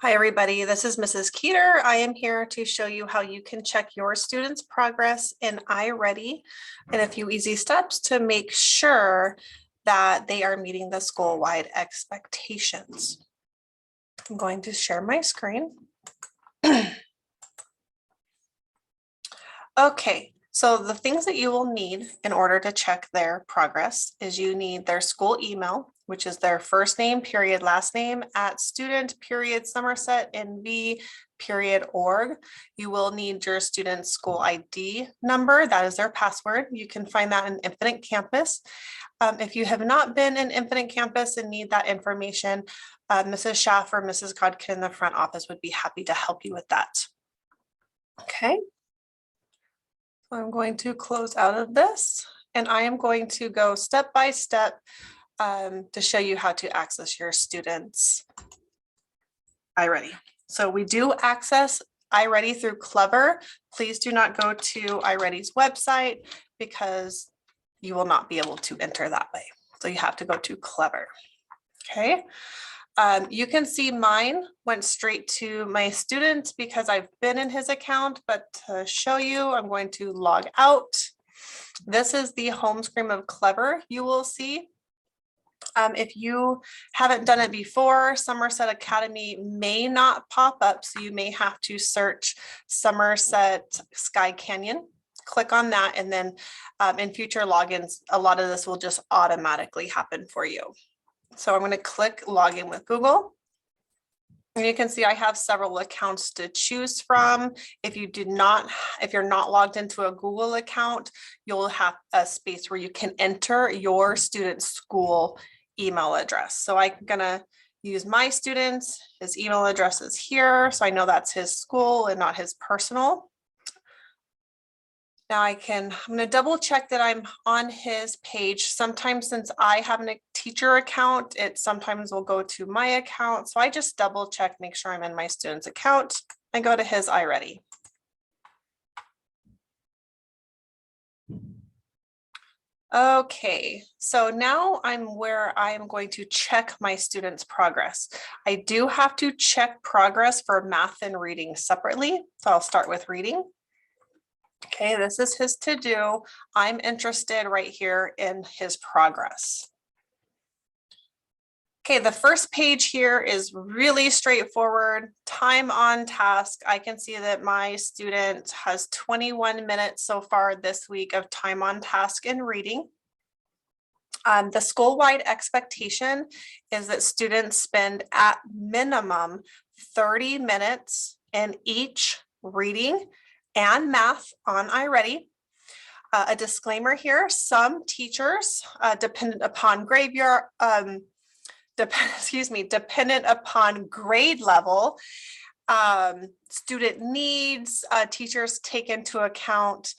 Hi, everybody. This is Mrs. Keeter. I am here to show you how you can check your students' progress in iReady in a few easy steps to make sure that they are meeting the school-wide expectations. I'm going to share my screen. Okay, so the things that you will need in order to check their progress is you need their school email, which is their first name, period, last name at student, period, Somerset, NV.org. You will need your student's school ID number. That is their password. You can find that in Infinite Campus. If you have not been in Infinite Campus and need that information, Mrs. Schaff or Mrs. Godkin in the front office would be happy to help you with that. Okay. I'm going to close out of this and I am going to go step by step to show you how to access your students' iReady. So we do access iReady through Clever. Please do not go to iReady's website because you will not be able to enter that way. So you have to go to Clever. Okay. You can see mine went straight to my student because I've been in his account, but to show you, I'm going to log out. This is the home screen of Clever you will see. If you haven't done it before, Somerset Academy may not pop up, so you may have to search Somerset Sky Canyon. Click on that, and then in future logins, a lot of this will just automatically happen for you. So I'm going to click login with Google. And you can see I have several accounts to choose from. If you're not logged into a Google account, you'll have a space where you can enter your student's school email address. So I'm going to use my student's, his email address is here. So I know that's his school and not his personal. Now I'm going to double check that I'm on his page. Sometimes since I have a teacher account, it sometimes will go to my account. So I just double check, make sure I'm in my student's account and go to his iReady. Okay, so now I'm where I am going to check my students' progress. I do have to check progress for math and reading separately. So I'll start with reading. Okay, this is his to-do. I'm interested right here in his progress. Okay, the first page here is really straightforward. Time on task. I can see that my student has 21 minutes so far this week of time on task in reading. The school-wide expectation is that students spend at minimum 30 minutes in each reading and math on iReady. A disclaimer here, some teachers, dependent upon dependent upon grade level, student needs, teachers take into account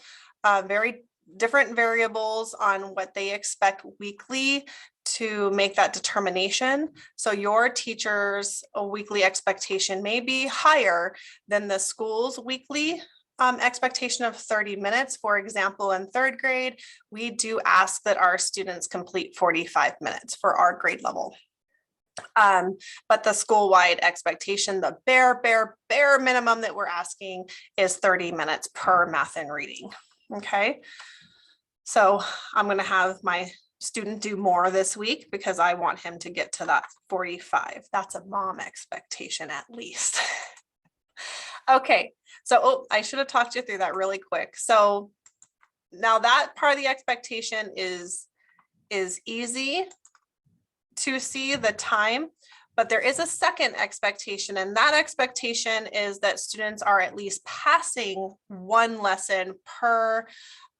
very different variables on what they expect weekly to make that determination. So your teacher's weekly expectation may be higher than the school's weekly expectation of 30 minutes. For example, in third grade, we do ask that our students complete 45 minutes for our grade level. But the school-wide expectation, the bare minimum that we're asking is 30 minutes per math and reading. Okay, so I'm going to have my student do more this week because I want him to get to that 45. That's a mom expectation at least. Okay, so I should have talked you through that really quick. So now that part of the expectation is easy to see the time, but there is a second expectation, and that expectation is that students are at least passing one lesson per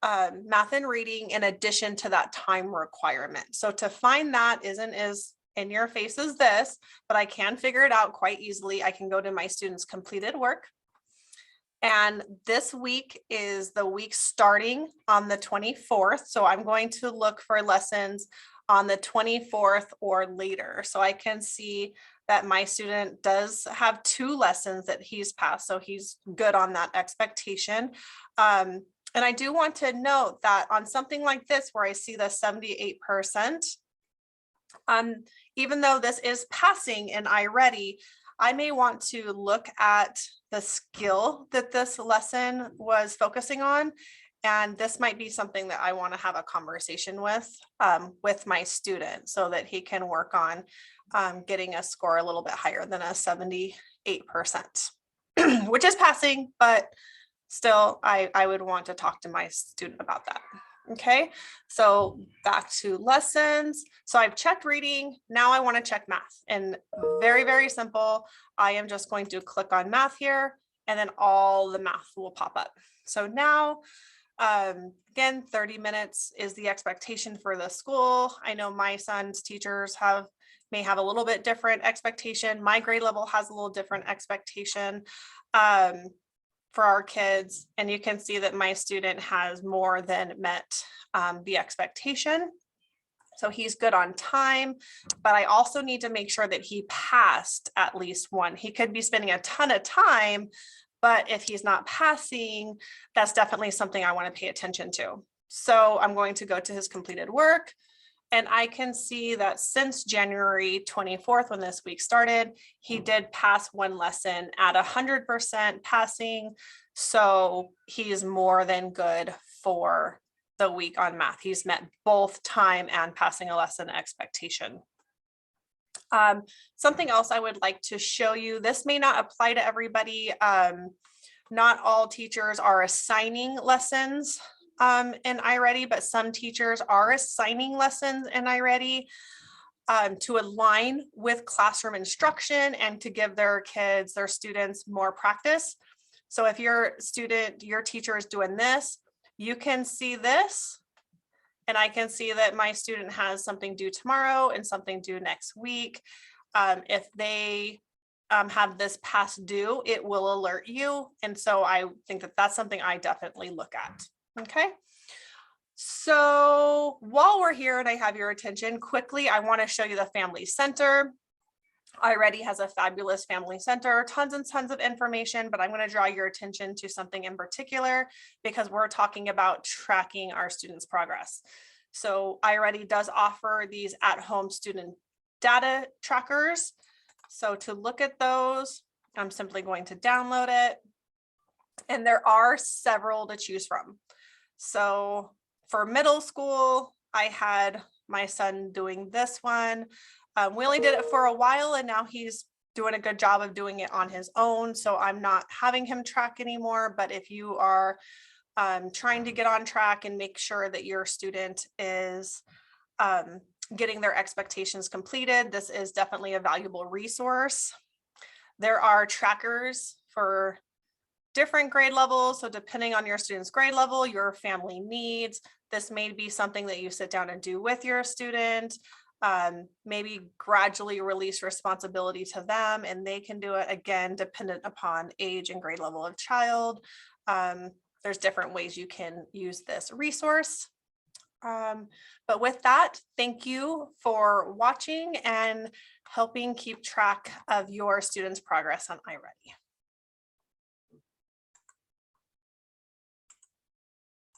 math and reading in addition to that time requirement. So to find that isn't as in your face as this, but I can figure it out quite easily. I can go to my students' completed work. And this week is the week starting on the 24th. So I'm going to look for lessons on the 24th or later. So I can see that my student does have 2 lessons that he's passed. So he's good on that expectation. And I do want to note that on something like this, where I see the 78%, even though this is passing in iReady, I may want to look at the skill that this lesson was focusing on. And this might be something that I want to have a conversation with my student so that he can work on getting a score a little bit higher than a 78%, which is passing, but still, I would want to talk to my student about that. Okay, so back to lessons. So I've checked reading. Now I want to check math, and very, very simple. I am just going to click on math here, and then all the math will pop up. So now, again, 30 minutes is the expectation for the school. I know my son's teachers may have a little bit different expectation. My grade level has a little different expectation for our kids. And you can see that my student has more than met the expectation. So he's good on time, but I also need to make sure that he passed at least one. He could be spending a ton of time, but if he's not passing, that's definitely something I want to pay attention to. So I'm going to go to his completed work. And I can see that since January 24th, when this week started, he did pass one lesson at 100% passing. So he's more than good for the week on math. He's met both time and passing a lesson expectation. Something else I would like to show you, this may not apply to everybody. Not all teachers are assigning lessons in iReady, but some teachers are assigning lessons in iReady to align with classroom instruction and to give their students more practice. So if your teacher is doing this, you can see this, and I can see that my student has something due tomorrow and something due next week. If they have this past due, it will alert you. And so I think that that's something I definitely look at. Okay. So while we're here and I have your attention, quickly, I want to show you the Family Center. iReady has a fabulous Family Center, tons and tons of information, but I'm going to draw your attention to something in particular because we're talking about tracking our students' progress. So iReady does offer these at-home student data trackers. So to look at those, I'm simply going to download it. And there are several to choose from. So for middle school, I had my son doing this one. We only did it for a while, and now he's doing a good job of doing it on his own. So I'm not having him track anymore. But if you are trying to get on track and make sure that your student is getting their expectations completed, this is definitely a valuable resource. There are trackers for different grade levels. So depending on your student's grade level, your family needs, this may be something that you sit down and do with your student. Maybe gradually release responsibility to them, and they can do it, again, dependent upon age and grade level of child. There's different ways you can use this resource. But with that, thank you for watching and helping keep track of your students' progress on iReady.